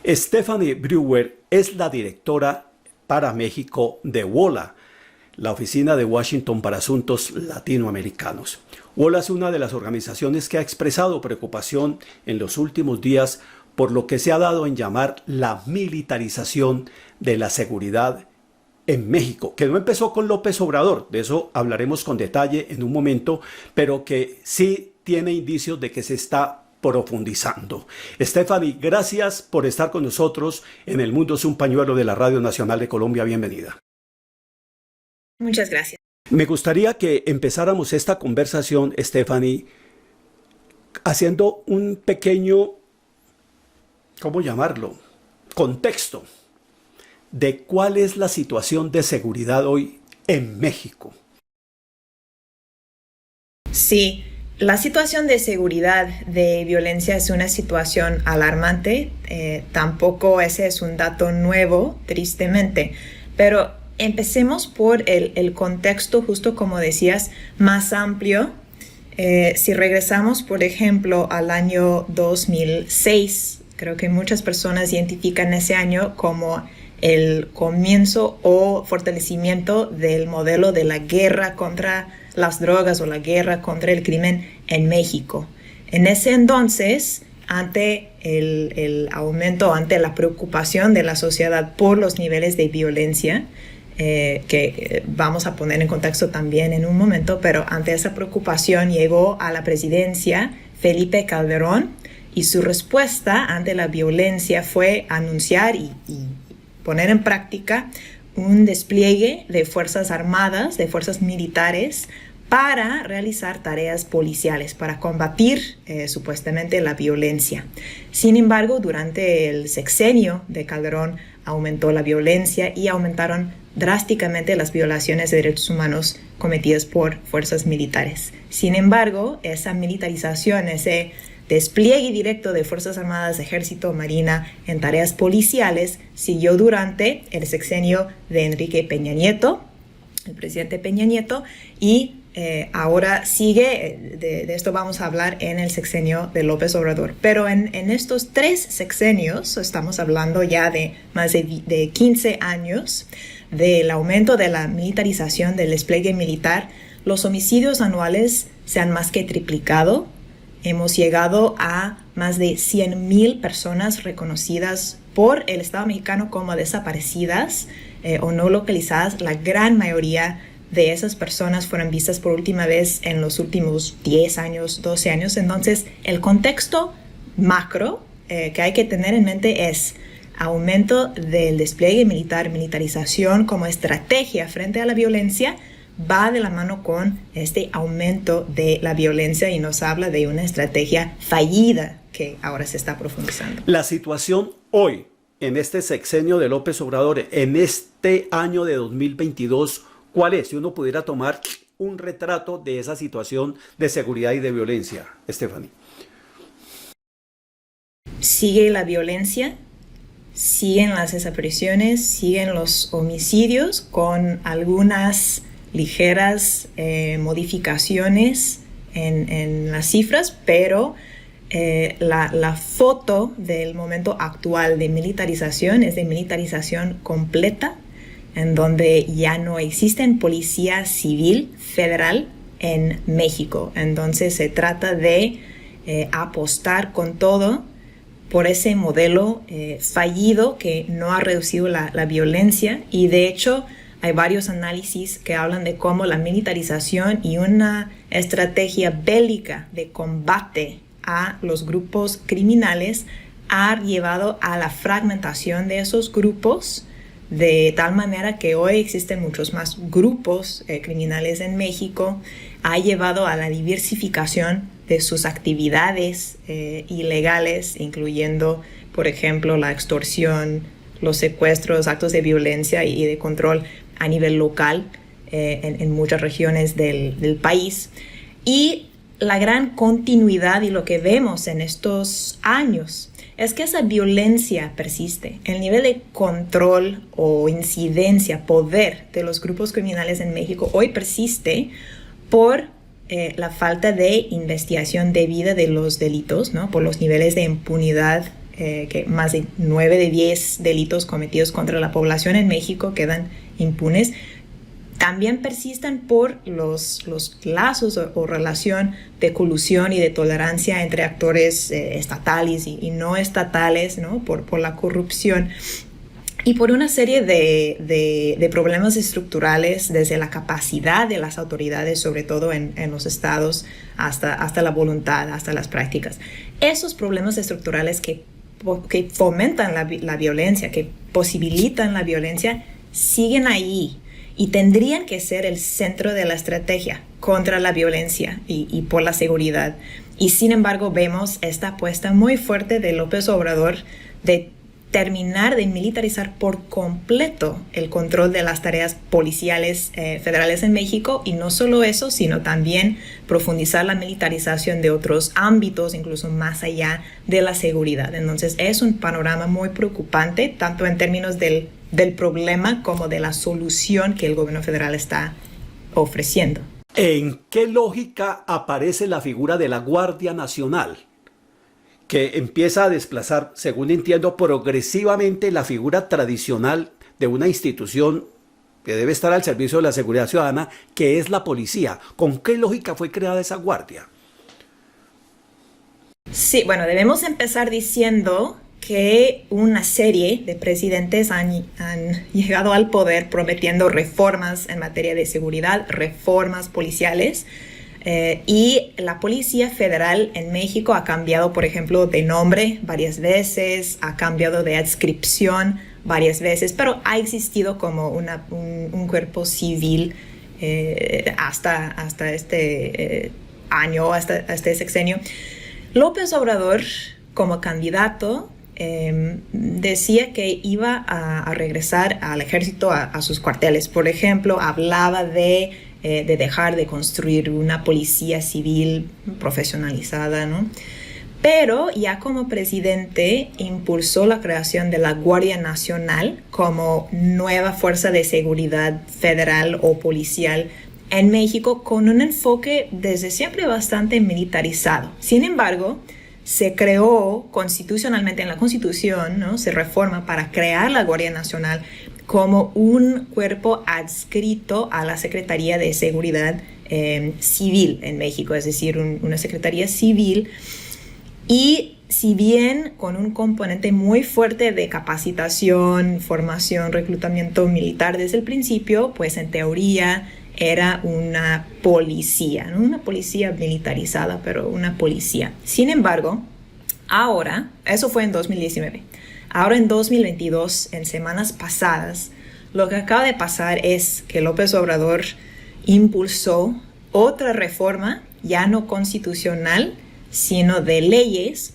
Stephanie Brewer es la directora para México de WOLA, la Oficina de Washington para Asuntos Latinoamericanos. WOLA es una de las organizaciones que ha expresado preocupación en los últimos días por lo que se ha dado en llamar la militarización de la seguridad en México, que no empezó con López Obrador, de eso hablaremos con detalle en un momento, pero que sí tiene indicios de que se está profundizando. Stephanie, gracias por estar con nosotros en El Mundo es un Pañuelo de la Radio Nacional de Colombia. Bienvenida. Muchas gracias. Me gustaría que empezáramos esta conversación, Stephanie, haciendo un pequeño, ¿cómo llamarlo?, contexto de cuál es la situación de seguridad hoy en México. Sí, la situación de seguridad, de violencia es una situación alarmante. Tampoco ese es un dato nuevo, tristemente. Pero empecemos por el contexto, justo como decías, más amplio. Si regresamos, por ejemplo, al año 2006, creo que muchas personas identifican ese año como el comienzo o fortalecimiento del modelo de la guerra contra las drogas o la guerra contra el crimen en México. En ese entonces, ante el aumento, ante la preocupación de la sociedad por los niveles de violencia, que vamos a poner en contexto también en un momento, pero ante esa preocupación llegó a la presidencia Felipe Calderón y su respuesta ante la violencia fue anunciar y poner en práctica un despliegue de fuerzas armadas, de fuerzas militares, para realizar tareas policiales, para combatir supuestamente la violencia. Sin embargo, durante el sexenio de Calderón aumentó la violencia y aumentaron drásticamente las violaciones de derechos humanos cometidas por fuerzas militares. Sin embargo, esa militarización, ese despliegue directo de Fuerzas Armadas, Ejército, Marina en tareas policiales siguió durante el sexenio de Enrique Peña Nieto, el presidente Peña Nieto, y ahora sigue, de esto vamos a hablar en el sexenio de López Obrador. Pero en estos 3 sexenios, estamos hablando ya de más de 15 años, del aumento de la militarización, del despliegue militar, los homicidios anuales se han más que triplicado. Hemos llegado a más de 100,000 personas reconocidas por el Estado mexicano como desaparecidas o no localizadas. La gran mayoría de esas personas fueron vistas por última vez en los últimos 10 años, 12 años. Entonces, el contexto macro que hay que tener en mente es aumento del despliegue militar, militarización como estrategia frente a la violencia, va de la mano con este aumento de la violencia y nos habla de una estrategia fallida que ahora se está profundizando. La situación hoy, en este sexenio de López Obrador, en este año de 2022, ¿cuál es? Si uno pudiera tomar un retrato de esa situación de seguridad y de violencia, Stephanie. Sigue la violencia, siguen las desapariciones, siguen los homicidios con algunas ligeras modificaciones en las cifras, pero la foto del momento actual de militarización es de militarización completa, en donde ya no existe policía civil federal en México. Entonces se trata de apostar con todo por ese modelo fallido que no ha reducido la violencia, y de hecho hay varios análisis que hablan de cómo la militarización y una estrategia bélica de combate a los grupos criminales ha llevado a la fragmentación de esos grupos, de tal manera que hoy existen muchos más grupos criminales en México, ha llevado a la diversificación de sus actividades ilegales, incluyendo, por ejemplo, la extorsión, los secuestros, actos de violencia y de control a nivel local en muchas regiones del país. Y la gran continuidad y lo que vemos en estos años es que esa violencia persiste. El nivel de control o incidencia, poder de los grupos criminales en México hoy persiste por la falta de investigación debida de los delitos, ¿no? Por los niveles de impunidad que más de 9 de 10 delitos cometidos contra la población en México quedan impunes, también persisten por los lazos o relación de colusión y de tolerancia entre actores estatales y no estatales, ¿no? Por la corrupción y por una serie de problemas estructurales desde la capacidad de las autoridades, sobre todo en los estados, hasta la voluntad, hasta las prácticas. Esos problemas estructurales que fomentan la violencia, que posibilitan la violencia, siguen ahí. Y tendrían que ser el centro de la estrategia contra la violencia y por la seguridad. Y sin embargo vemos esta apuesta muy fuerte de López Obrador de terminar de militarizar por completo el control de las tareas policiales federales en México, y no solo eso, sino también profundizar la militarización de otros ámbitos, incluso más allá de la seguridad. Entonces es un panorama muy preocupante, tanto en términos del problema como de la solución que el gobierno federal está ofreciendo. ¿En qué lógica aparece la figura de la Guardia Nacional, que empieza a desplazar, según entiendo, progresivamente la figura tradicional de una institución que debe estar al servicio de la seguridad ciudadana, que es la policía? ¿Con qué lógica fue creada esa guardia? Sí, bueno, debemos empezar diciendo que una serie de presidentes han llegado al poder prometiendo reformas en materia de seguridad, reformas policiales, y la Policía Federal en México ha cambiado, por ejemplo, de nombre varias veces, ha cambiado de adscripción varias veces, pero ha existido como un cuerpo civil hasta este año, hasta este sexenio. López Obrador, como candidato, decía que iba a regresar al ejército a sus cuarteles. Por ejemplo, hablaba de dejar de construir una policía civil profesionalizada, ¿no? Pero ya como presidente impulsó la creación de la Guardia Nacional como nueva fuerza de seguridad federal o policial en México, con un enfoque desde siempre bastante militarizado. Sin embargo, se creó constitucionalmente en la Constitución, ¿no? Se reforma para crear la Guardia Nacional como un cuerpo adscrito a la Secretaría de Seguridad Civil en México, es decir, una Secretaría Civil, y si bien con un componente muy fuerte de capacitación, formación, reclutamiento militar desde el principio, pues en teoría era una policía, no una policía militarizada, pero una policía. Sin embargo, ahora, eso fue en 2019, ahora en 2022, en semanas pasadas, lo que acaba de pasar es que López Obrador impulsó otra reforma, ya no constitucional, sino de leyes,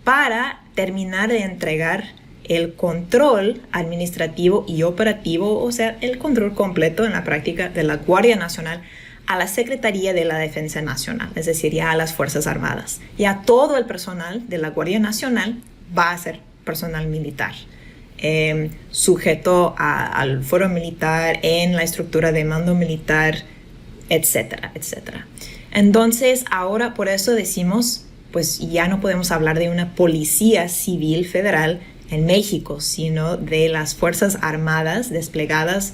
para terminar de entregar el control administrativo y operativo, o sea, el control completo en la práctica de la Guardia Nacional a la Secretaría de la Defensa Nacional, es decir, ya a las Fuerzas Armadas. Ya todo el personal de la Guardia Nacional va a ser personal militar, sujeto al fuero militar, en la estructura de mando militar, etcétera, etcétera. Entonces, ahora por eso decimos, pues ya no podemos hablar de una policía civil federal en México, sino de las Fuerzas Armadas desplegadas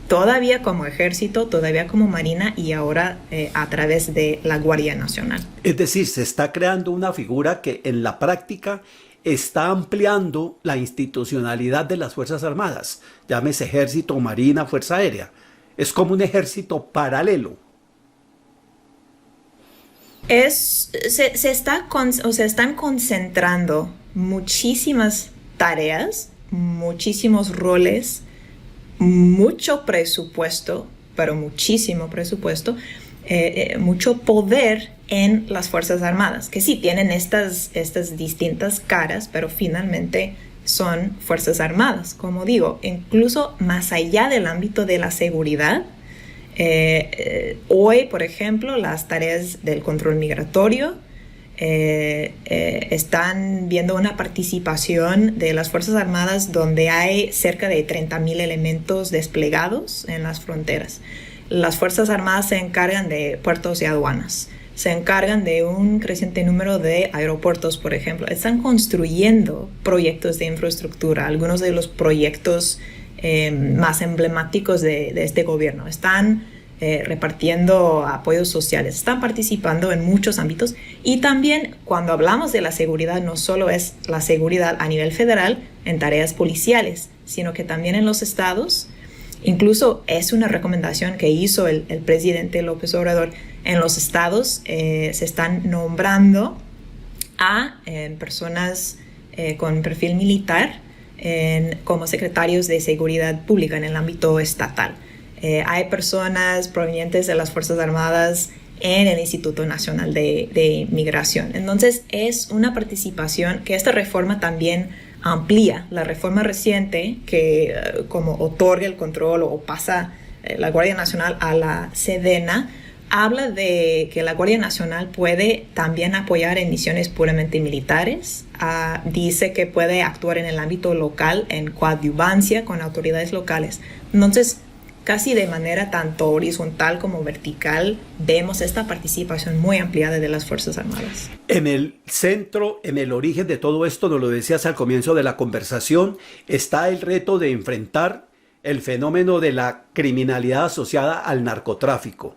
todavía como ejército, todavía como marina, y ahora a través de la Guardia Nacional. Es decir, se está creando una figura que en la práctica está ampliando la institucionalidad de las Fuerzas Armadas, llámese ejército, marina, fuerza aérea. Es como un ejército paralelo. Se están concentrando muchísimas tareas, muchísimos roles, mucho presupuesto, pero muchísimo presupuesto, mucho poder en las Fuerzas Armadas, que sí tienen estas distintas caras, pero finalmente son Fuerzas Armadas, como digo, incluso más allá del ámbito de la seguridad. Hoy, por ejemplo, las tareas del control migratorio están viendo una participación de las Fuerzas Armadas donde hay cerca de 30,000 elementos desplegados en las fronteras. Las Fuerzas Armadas se encargan de puertos y aduanas, se encargan de un creciente número de aeropuertos, por ejemplo. Están construyendo proyectos de infraestructura, algunos de los proyectos más emblemáticos de este gobierno. Están repartiendo apoyos sociales, están participando en muchos ámbitos. Y también cuando hablamos de la seguridad, no solo es la seguridad a nivel federal en tareas policiales, sino que también en los estados. Incluso es una recomendación que hizo el presidente López Obrador. En los estados se están nombrando a personas con perfil militar como secretarios de seguridad pública en el ámbito estatal. Hay personas provenientes de las Fuerzas Armadas en el Instituto Nacional de Migración. Entonces es una participación que esta reforma también amplía. La reforma reciente que como otorga el control o pasa la Guardia Nacional a la Sedena, habla de que la Guardia Nacional puede también apoyar en misiones puramente militares. Dice que puede actuar en el ámbito local en coadyuvancia con autoridades locales. Entonces, casi de manera tanto horizontal como vertical, vemos esta participación muy ampliada de las Fuerzas Armadas. En el centro, en el origen de todo esto, nos lo decías al comienzo de la conversación, está el reto de enfrentar el fenómeno de la criminalidad asociada al narcotráfico.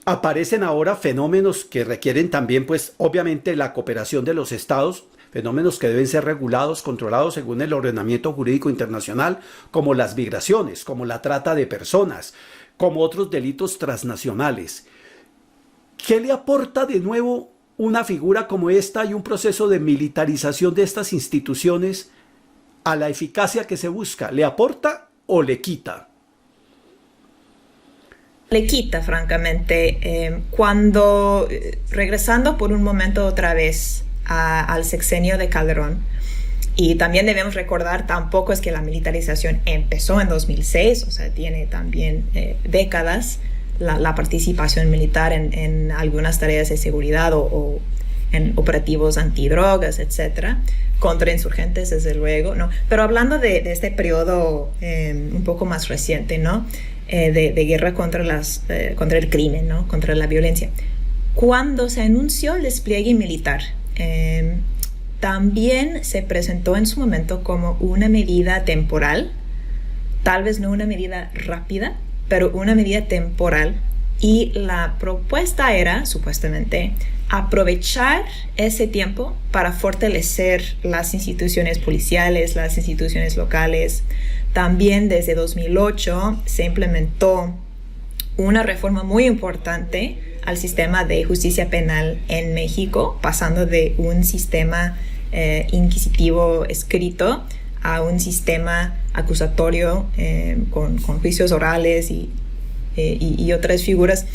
Aparecen ahora fenómenos que requieren también, pues, obviamente, la cooperación de los estados, fenómenos que deben ser regulados, controlados según el ordenamiento jurídico internacional, como las migraciones, como la trata de personas, como otros delitos transnacionales. ¿Qué le aporta de nuevo una figura como esta y un proceso de militarización de estas instituciones a la eficacia que se busca? ¿Le aporta o le quita? Le quita, francamente. Regresando por un momento otra vez al sexenio de Calderón, y también debemos recordar, tampoco es que la militarización empezó en 2006, o sea, tiene también décadas la participación militar en algunas tareas de seguridad o en operativos antidrogas, etcétera, contra insurgentes, desde luego, ¿no? Pero hablando de este periodo un poco más reciente, ¿no? De guerra contra el crimen, ¿no? Contra la violencia. Cuando se anunció el despliegue militar, también se presentó en su momento como una medida temporal, tal vez no una medida rápida, pero una medida temporal, y la propuesta era, supuestamente, aprovechar ese tiempo para fortalecer las instituciones policiales, las instituciones locales. También desde 2008 se implementó una reforma muy importante al sistema de justicia penal en México, pasando de un sistema inquisitivo escrito a un sistema acusatorio con juicios orales y otras figuras,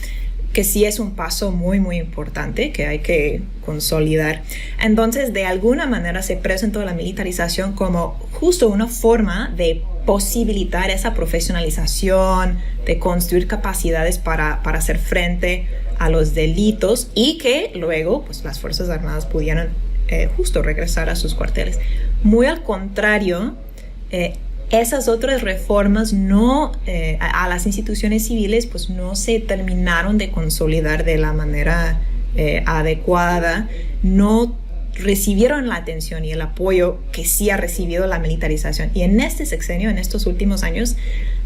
que sí es un paso muy, muy importante que hay que consolidar. Entonces, de alguna manera se presentó la militarización como justo una forma de posibilitar esa profesionalización, de construir capacidades para hacer frente a los delitos y que luego pues, las Fuerzas Armadas pudieran justo regresar a sus cuarteles. Muy al contrario, esas otras reformas a las instituciones civiles pues no se terminaron de consolidar de la manera adecuada, no recibieron la atención y el apoyo que sí ha recibido la militarización. Y en este sexenio, en estos últimos años,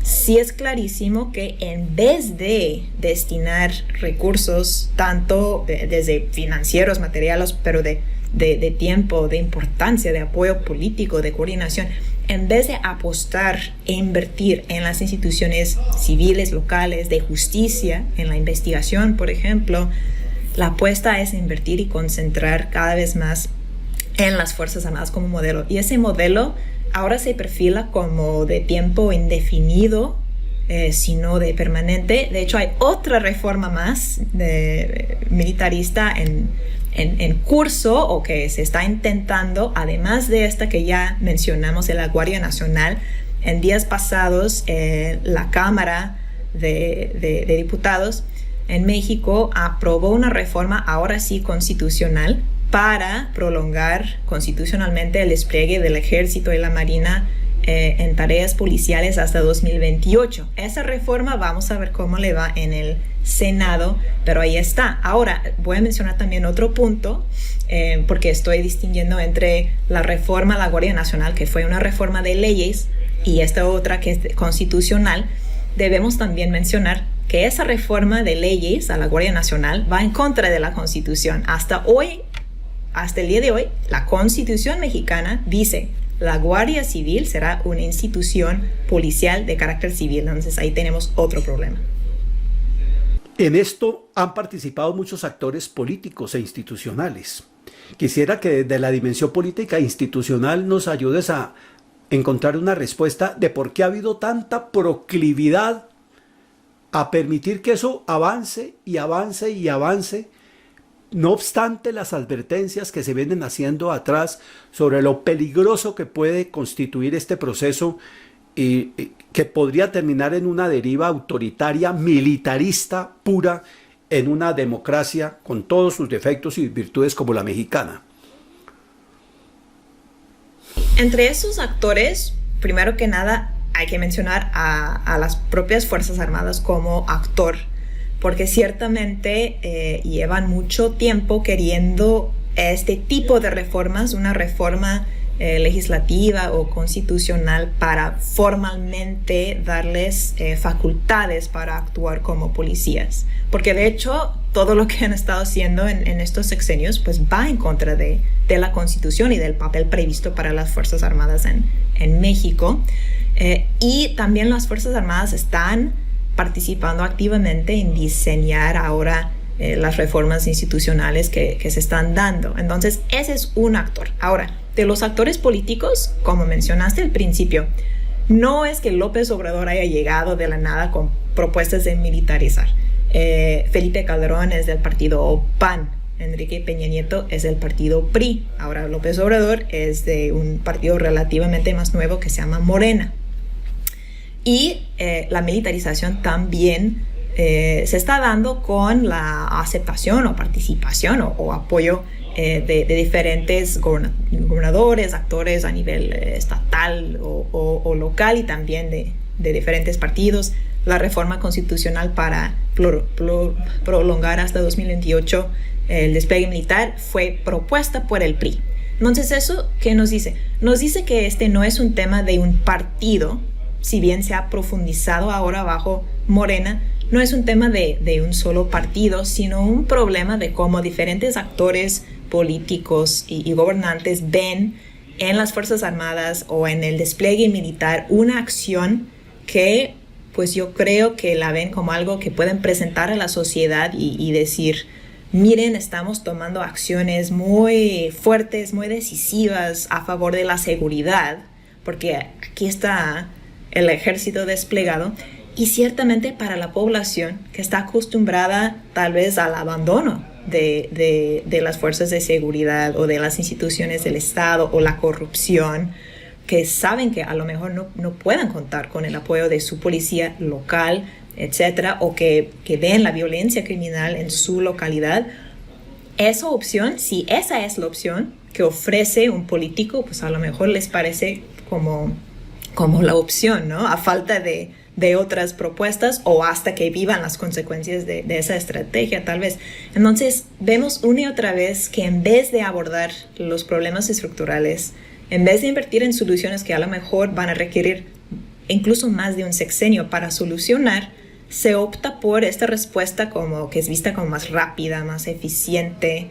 sí es clarísimo que en vez de destinar recursos, tanto desde financieros, materiales, pero de tiempo, de importancia, de apoyo político, de coordinación, en vez de apostar e invertir en las instituciones civiles, locales, de justicia, en la investigación, por ejemplo, la apuesta es invertir y concentrar cada vez más en las Fuerzas Armadas como modelo. Y ese modelo ahora se perfila como de tiempo indefinido, sino de permanente. De hecho, hay otra reforma más militarista en curso o que se está intentando, además de esta que ya mencionamos de la Guardia Nacional. En días pasados, la Cámara de Diputados en México aprobó una reforma, ahora sí constitucional, para prolongar constitucionalmente el despliegue del Ejército y la Marina en tareas policiales hasta 2028. Esa reforma vamos a ver cómo le va en el Senado, pero ahí está. Ahora voy a mencionar también otro punto, porque estoy distinguiendo entre la reforma a la Guardia Nacional, que fue una reforma de leyes, y esta otra que es constitucional. Debemos también mencionar que esa reforma de leyes a la Guardia Nacional va en contra de la Constitución. Hasta el día de hoy, la Constitución mexicana dice: la Guardia Civil será una institución policial de carácter civil. Entonces ahí tenemos otro problema. En esto han participado muchos actores políticos e institucionales. Quisiera que desde la dimensión política e institucional nos ayudes a encontrar una respuesta de por qué ha habido tanta proclividad a permitir que eso avance y avance y avance, no obstante las advertencias que se vienen haciendo atrás sobre lo peligroso que puede constituir este proceso y que podría terminar en una deriva autoritaria, militarista, pura, en una democracia con todos sus defectos y virtudes como la mexicana. Entre esos actores, primero que nada, hay que mencionar a las propias Fuerzas Armadas como actor, porque ciertamente llevan mucho tiempo queriendo este tipo de reformas, una reforma legislativa o constitucional para formalmente darles facultades para actuar como policías. Porque de hecho, todo lo que han estado haciendo en estos sexenios pues va en contra de la Constitución y del papel previsto para las Fuerzas Armadas en México. Y también las Fuerzas Armadas están participando activamente en diseñar ahora las reformas institucionales que se están dando. Entonces, ese es un actor. Ahora, de los actores políticos, como mencionaste al principio, no es que López Obrador haya llegado de la nada con propuestas de militarizar. Felipe Calderón es del partido PAN, Enrique Peña Nieto es del partido PRI. Ahora López Obrador es de un partido relativamente más nuevo que se llama Morena. Y la militarización también se está dando con la aceptación o participación o apoyo de diferentes gobernadores, actores a nivel estatal o local, y también de diferentes partidos. La reforma constitucional para prolongar hasta 2028 el despliegue militar fue propuesta por el PRI. Entonces, ¿eso qué nos dice? Nos dice que este no es un tema de un partido, si bien se ha profundizado ahora bajo Morena. No es un tema de un solo partido, sino un problema de cómo diferentes actores políticos y gobernantes ven en las Fuerzas Armadas o en el despliegue militar una acción que pues yo creo que la ven como algo que pueden presentar a la sociedad y decir: miren, estamos tomando acciones muy fuertes, muy decisivas a favor de la seguridad, porque aquí está el ejército desplegado. Y ciertamente para la población que está acostumbrada tal vez al abandono de las fuerzas de seguridad o de las instituciones del Estado o la corrupción, que saben que a lo mejor no puedan contar con el apoyo de su policía local, etcétera, o que ven la violencia criminal en su localidad. Esa opción, si esa es la opción que ofrece un político, pues a lo mejor les parece como la opción, ¿no? A falta de otras propuestas o hasta que vivan las consecuencias de esa estrategia, tal vez. Entonces, vemos una y otra vez que en vez de abordar los problemas estructurales, en vez de invertir en soluciones que a lo mejor van a requerir incluso más de un sexenio para solucionar, se opta por esta respuesta como que es vista como más rápida, más eficiente,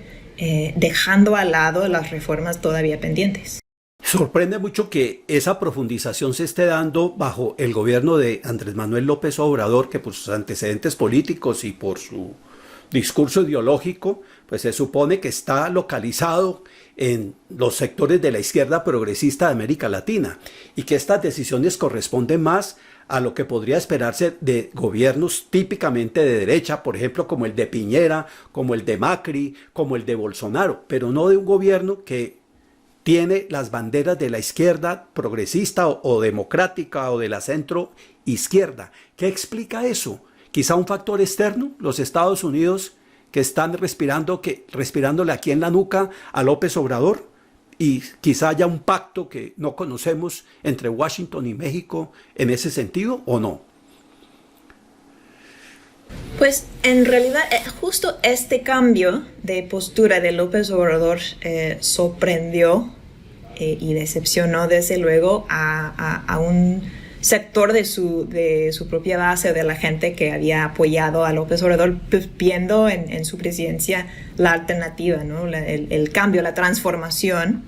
dejando al lado las reformas todavía pendientes. Sorprende mucho que esa profundización se esté dando bajo el gobierno de Andrés Manuel López Obrador, que por sus antecedentes políticos y por su discurso ideológico, pues se supone que está localizado en los sectores de la izquierda progresista de América Latina, y que estas decisiones corresponden más a lo que podría esperarse de gobiernos típicamente de derecha, por ejemplo como el de Piñera, como el de Macri, como el de Bolsonaro, pero no de un gobierno que tiene las banderas de la izquierda progresista o democrática o de la centro izquierda. ¿Qué explica eso? Quizá un factor externo, los Estados Unidos, que están respirándole aquí en la nuca a López Obrador, y quizá haya un pacto que no conocemos entre Washington y México en ese sentido, ¿o no? Pues en realidad justo este cambio de postura de López Obrador sorprendió y decepcionó desde luego a un sector de su propia base o de la gente que había apoyado a López Obrador, pues, viendo en su presidencia la alternativa, ¿no? el cambio, la transformación,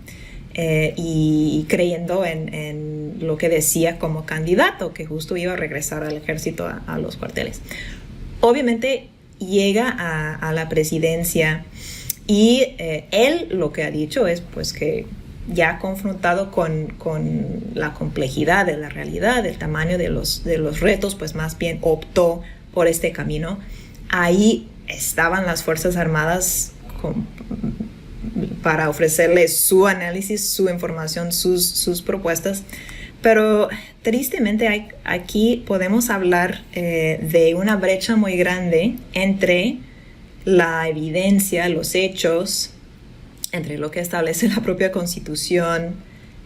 y creyendo en lo que decía como candidato, que justo iba a regresar al ejército a los cuarteles. Obviamente llega a la presidencia y él lo que ha dicho es pues que ya confrontado con la complejidad de la realidad, el tamaño de los retos, pues más bien optó por este camino. Ahí estaban las Fuerzas Armadas para ofrecerles su análisis, su información, sus propuestas. Pero tristemente aquí podemos hablar de una brecha muy grande entre la evidencia, los hechos, entre lo que establece la propia Constitución,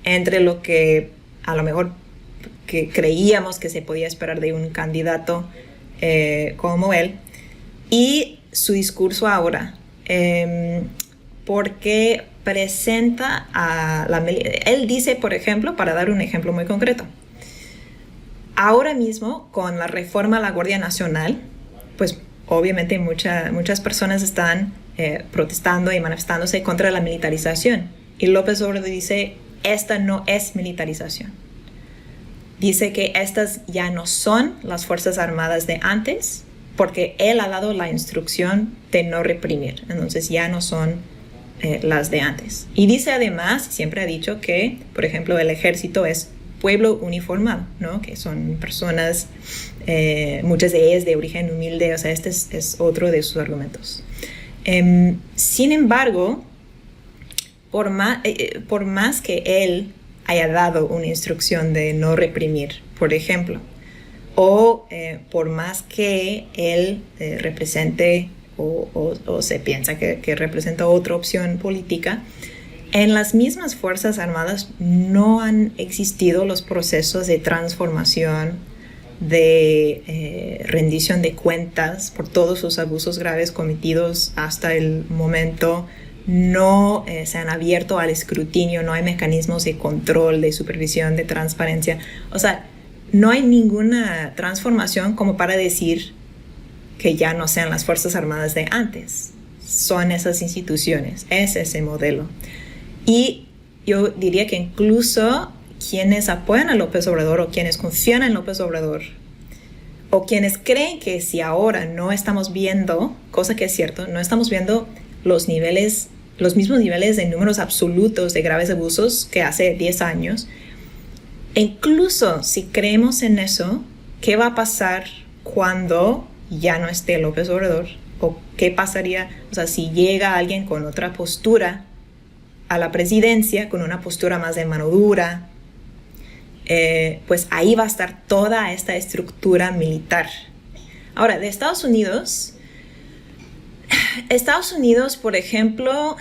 entre lo que a lo mejor que creíamos que se podía esperar de un candidato como él, y su discurso ahora, porque presenta él dice, por ejemplo, para dar un ejemplo muy concreto, ahora mismo con la reforma a la Guardia Nacional, pues obviamente muchas personas están protestando y manifestándose contra la militarización. Y López Obrador dice, esta no es militarización. Dice que estas ya no son las Fuerzas Armadas de antes, porque él ha dado la instrucción de no reprimir. Entonces ya no son las de antes. Y dice además, siempre ha dicho que, por ejemplo, el ejército es pueblo uniformado, ¿no? Que son personas, muchas de ellas de origen humilde. O sea, este es otro de sus argumentos. Sin embargo, por más que él haya dado una instrucción de no reprimir, por ejemplo, o por más que él represente o se piensa que representa otra opción política, en las mismas Fuerzas Armadas no han existido los procesos de transformación, de rendición de cuentas por todos los abusos graves cometidos hasta el momento. No se han abierto al escrutinio, no hay mecanismos de control, de supervisión, de transparencia. O sea, no hay ninguna transformación como para decir que ya no sean las Fuerzas Armadas de antes. Son esas instituciones, es ese modelo. Y yo diría que incluso quienes apoyan a López Obrador o quienes confían en López Obrador o quienes creen que si ahora no estamos viendo, cosa que es cierto, no estamos viendo los mismos niveles de números absolutos de graves abusos que hace 10 años, e incluso si creemos en eso, ¿qué va a pasar cuando ya no esté López Obrador? ¿O qué pasaría, o sea, si llega alguien con otra postura a la presidencia, con una postura más de mano dura? Pues ahí va a estar toda esta estructura militar. Ahora, de Estados Unidos, por ejemplo,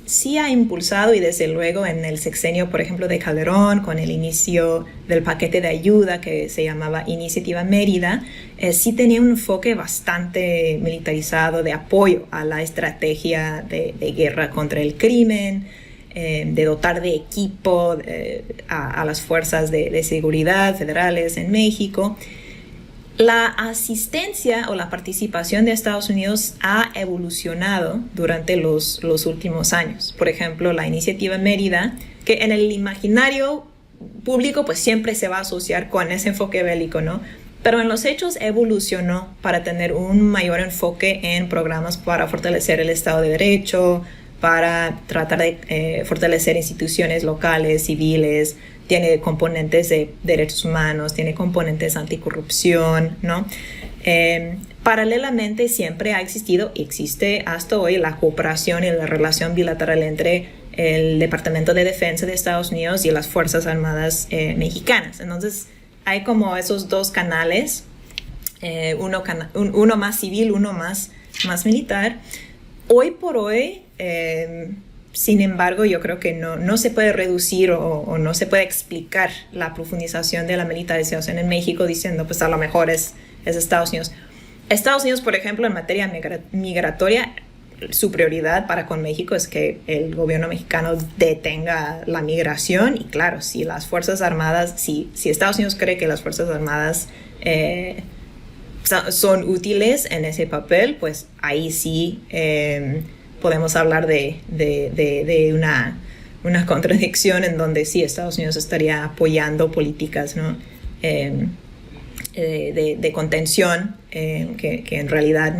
sí ha impulsado, y desde luego en el sexenio, por ejemplo, de Calderón, con el inicio del paquete de ayuda que se llamaba Iniciativa Mérida, sí tenía un enfoque bastante militarizado de apoyo a la estrategia de guerra contra el crimen, de dotar de equipo a las fuerzas de seguridad federales en México. La asistencia o la participación de Estados Unidos ha evolucionado durante los últimos años. Por ejemplo, la Iniciativa Mérida, que en el imaginario público pues siempre se va a asociar con ese enfoque bélico, ¿no? Pero en los hechos evolucionó para tener un mayor enfoque en programas para fortalecer el Estado de Derecho, para tratar de fortalecer instituciones locales, civiles. Tiene componentes de derechos humanos, tiene componentes anticorrupción, ¿no? Paralelamente siempre ha existido y existe hasta hoy la cooperación y la relación bilateral entre el Departamento de Defensa de Estados Unidos y las Fuerzas Armadas mexicanas. Entonces hay como esos dos canales, uno más civil, uno más militar. Hoy por hoy Sin embargo, yo creo que no se puede reducir o no se puede explicar la profundización de la militarización en México diciendo, pues a lo mejor es Estados Unidos. Estados Unidos, por ejemplo, en materia migratoria, su prioridad para con México es que el gobierno mexicano detenga la migración. Y claro, si las Fuerzas Armadas, si Estados Unidos cree que las Fuerzas Armadas son útiles en ese papel, pues ahí sí podemos hablar de una contradicción en donde sí Estados Unidos estaría apoyando políticas, ¿no? de contención que en realidad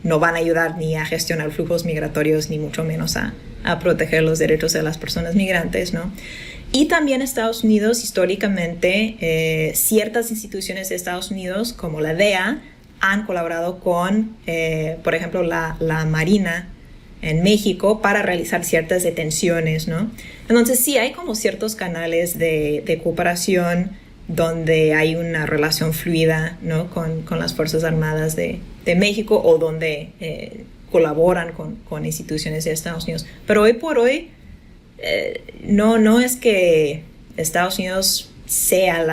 no van a ayudar ni a gestionar flujos migratorios ni mucho menos a proteger los derechos de las personas migrantes, ¿no? Y también Estados Unidos, históricamente, ciertas instituciones de Estados Unidos, como la DEA, han colaborado con, por ejemplo, la Marina en México para realizar ciertas detenciones, ¿no? Entonces sí hay como ciertos canales de cooperación donde hay una relación fluida, ¿no? con las Fuerzas Armadas de México o donde colaboran con instituciones de Estados Unidos. Pero hoy por hoy no es que Estados Unidos sea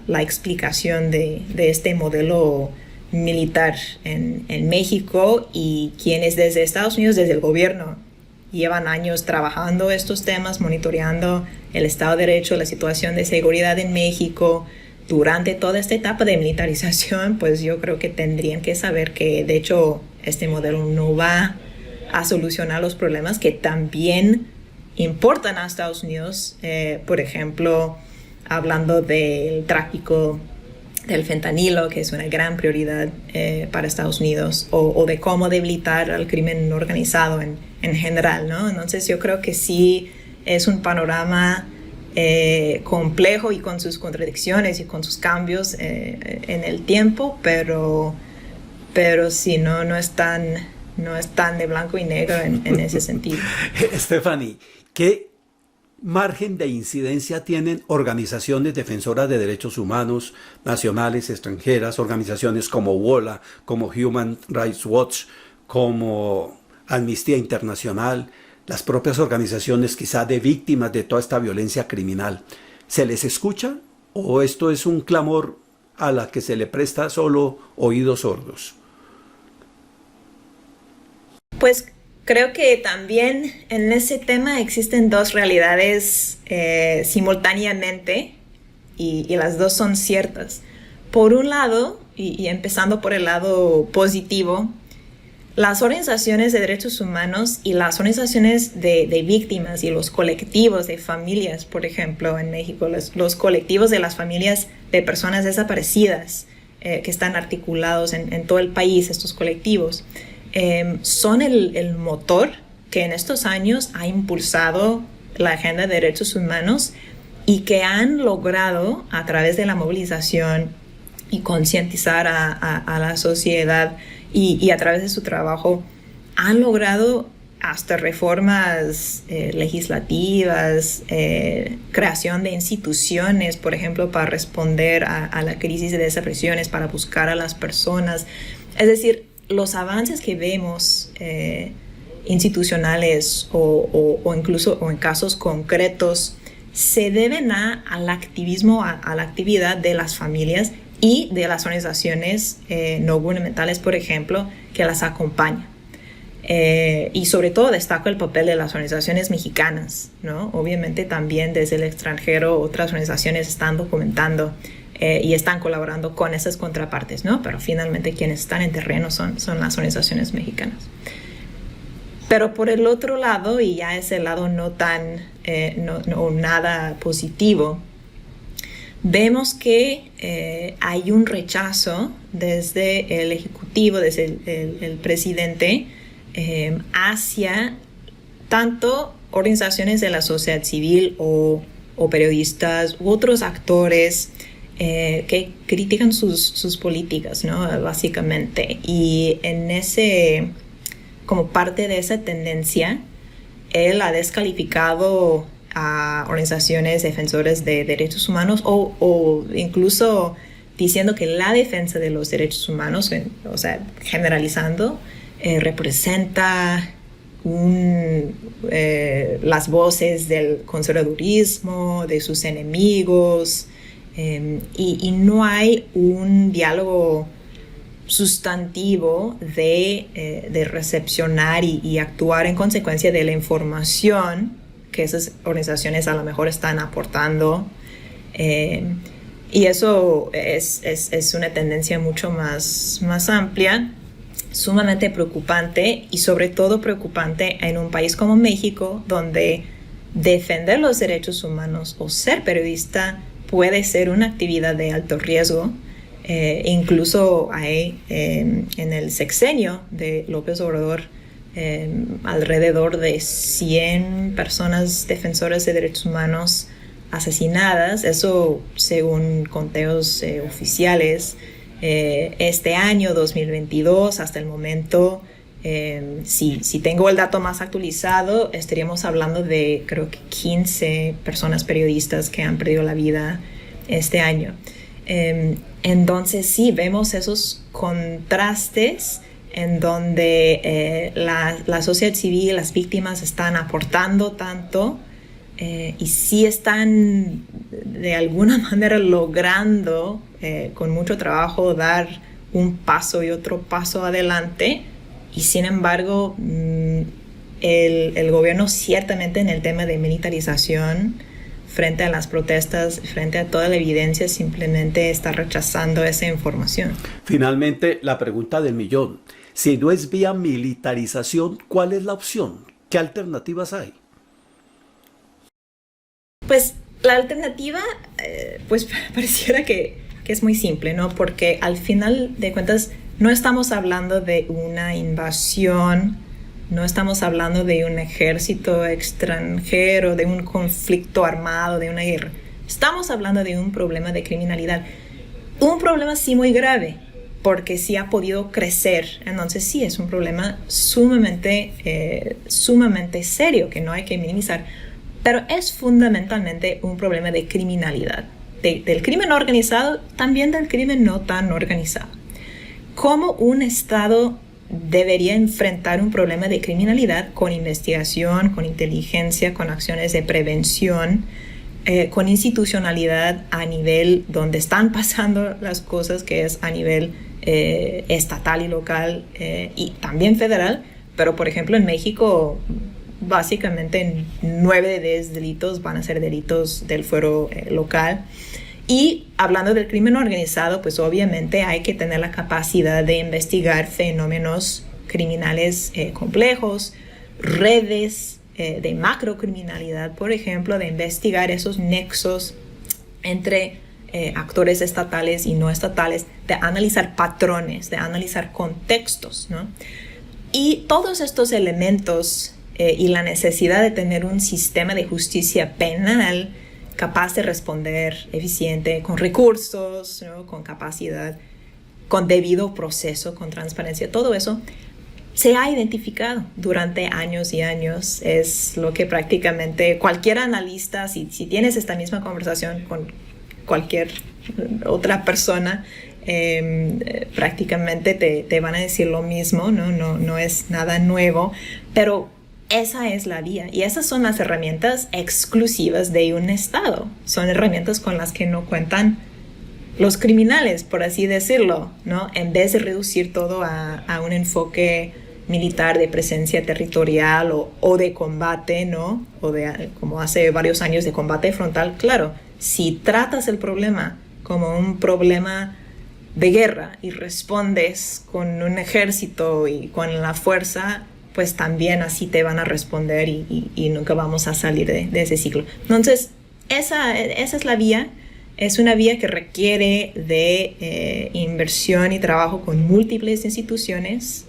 la explicación de este modelo militar en México, y quienes desde Estados Unidos, desde el gobierno, llevan años trabajando estos temas, monitoreando el Estado de Derecho, la situación de seguridad en México durante toda esta etapa de militarización, pues yo creo que tendrían que saber que de hecho este modelo no va a solucionar los problemas que también importan a Estados Unidos, por ejemplo, hablando del tráfico del fentanilo, que es una gran prioridad para Estados Unidos, o de cómo debilitar al crimen organizado en general, ¿no? Entonces yo creo que sí es un panorama complejo y con sus contradicciones y con sus cambios en el tiempo, pero sí, no es tan de blanco y negro en ese sentido. Stephanie, ¿qué margen de incidencia tienen organizaciones defensoras de derechos humanos, nacionales, extranjeras, organizaciones como WOLA, como Human Rights Watch, como Amnistía Internacional, las propias organizaciones quizá de víctimas de toda esta violencia criminal? ¿Se les escucha o esto es un clamor a la que se le presta solo oídos sordos? Pues creo que también en ese tema existen dos realidades simultáneamente y las dos son ciertas. Por un lado, y empezando por el lado positivo, las organizaciones de derechos humanos y las organizaciones de víctimas y los colectivos de familias, por ejemplo, en México, los colectivos de las familias de personas desaparecidas que están articulados en todo el país, estos colectivos, son el motor que en estos años ha impulsado la agenda de derechos humanos y que han logrado, a través de la movilización y concientizar a la sociedad y a través de su trabajo, han logrado hasta reformas legislativas, creación de instituciones, por ejemplo, para responder a la crisis de desapariciones, para buscar a las personas. Es decir, los avances que vemos institucionales o incluso en casos concretos se deben al activismo, a la actividad de las familias y de las organizaciones no gubernamentales, por ejemplo, que las acompañan. Y sobre todo destaco el papel de las organizaciones mexicanas, ¿no? Obviamente también desde el extranjero otras organizaciones están documentando y están colaborando con esas contrapartes, ¿no? Pero finalmente quienes están en terreno son las organizaciones mexicanas. Pero por el otro lado, y ya es el lado no nada positivo, vemos que hay un rechazo desde el Ejecutivo, desde el presidente, hacia tanto organizaciones de la sociedad civil o periodistas u otros actores que critican sus políticas, ¿no? Básicamente. Y como parte de esa tendencia, él ha descalificado a organizaciones defensoras de derechos humanos o incluso diciendo que la defensa de los derechos humanos, o sea, generalizando, representa las voces del conservadurismo, de sus enemigos, y no hay un diálogo sustantivo de recepcionar y actuar en consecuencia de la información que esas organizaciones a lo mejor están aportando. Y eso es una tendencia mucho más amplia, sumamente preocupante, y sobre todo preocupante en un país como México, donde defender los derechos humanos o ser periodista puede ser una actividad de alto riesgo. Incluso hay en el sexenio de López Obrador alrededor de 100 personas defensoras de derechos humanos asesinadas, eso según conteos oficiales. Este año 2022 hasta el momento, si tengo el dato más actualizado, estaríamos hablando de creo que 15 personas periodistas que han perdido la vida este año. Entonces sí, vemos esos contrastes en donde la sociedad civil, las víctimas están aportando tanto, y sí están de alguna manera logrando con mucho trabajo dar un paso y otro paso adelante, y sin embargo el gobierno ciertamente en el tema de militarización frente a las protestas, frente a toda la evidencia, simplemente está rechazando esa información. Finalmente, la pregunta del millón. Si no es vía militarización, ¿cuál es la opción? ¿Qué alternativas hay? Pues la alternativa, pues pareciera que es muy simple, ¿no? Porque al final de cuentas no estamos hablando de una invasión, no estamos hablando de un ejército extranjero, de un conflicto armado, de una guerra. Estamos hablando de un problema de criminalidad. Un problema sí muy grave, porque sí ha podido crecer. Entonces sí, es un problema sumamente serio que no hay que minimizar. Pero es fundamentalmente un problema de criminalidad. Del crimen organizado, también del crimen no tan organizado. ¿Cómo un Estado debería enfrentar un problema de criminalidad con investigación, con inteligencia, con acciones de prevención, con institucionalidad a nivel donde están pasando las cosas, que es a nivel estatal y local, y también federal? Pero, por ejemplo, en México, básicamente 9 de 10 delitos van a ser delitos del fuero local. Y hablando del crimen organizado, pues obviamente hay que tener la capacidad de investigar fenómenos criminales complejos, redes de macrocriminalidad, por ejemplo, de investigar esos nexos entre actores estatales y no estatales, de analizar patrones, de analizar contextos, ¿no? Y todos estos elementos y la necesidad de tener un sistema de justicia penal capaz de responder eficiente, con recursos, ¿no? Con capacidad, con debido proceso, con transparencia, todo eso se ha identificado durante años y años. Es lo que prácticamente cualquier analista, si tienes esta misma conversación con cualquier otra persona, prácticamente te van a decir lo mismo, ¿no? No es nada nuevo, pero esa es la vía, y esas son las herramientas exclusivas de un Estado. Son herramientas con las que no cuentan los criminales, por así decirlo, ¿no? En vez de reducir todo a un enfoque militar de presencia territorial o de combate, ¿no? O de, como hace varios años, de combate frontal. Claro, si tratas el problema como un problema de guerra y respondes con un ejército y con la fuerza, pues también así te van a responder y nunca vamos a salir de ese ciclo. Entonces, esa es la vía. Es una vía que requiere de inversión y trabajo con múltiples instituciones,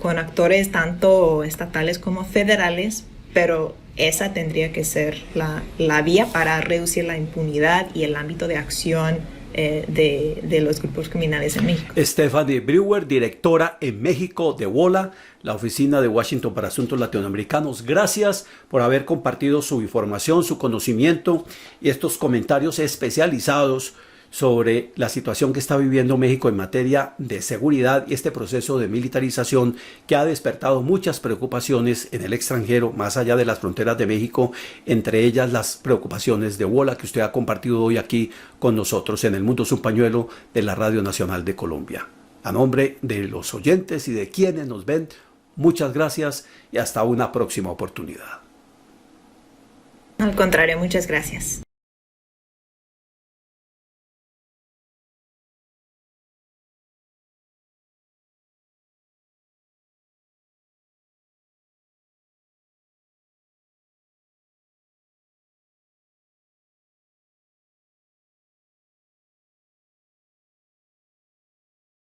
con actores tanto estatales como federales, pero esa tendría que ser la vía para reducir la impunidad y el ámbito de acción de los grupos criminales en México. Stephanie Brewer, directora en México de WOLA, la Oficina de Washington para Asuntos Latinoamericanos. Gracias por haber compartido su información, su conocimiento y estos comentarios especializados sobre la situación que está viviendo México en materia de seguridad y este proceso de militarización que ha despertado muchas preocupaciones en el extranjero, más allá de las fronteras de México, entre ellas las preocupaciones de Wola que usted ha compartido hoy aquí con nosotros en El Mundo es un Pañuelo de la Radio Nacional de Colombia. A nombre de los oyentes y de quienes nos ven, muchas gracias y hasta una próxima oportunidad. Al contrario, muchas gracias.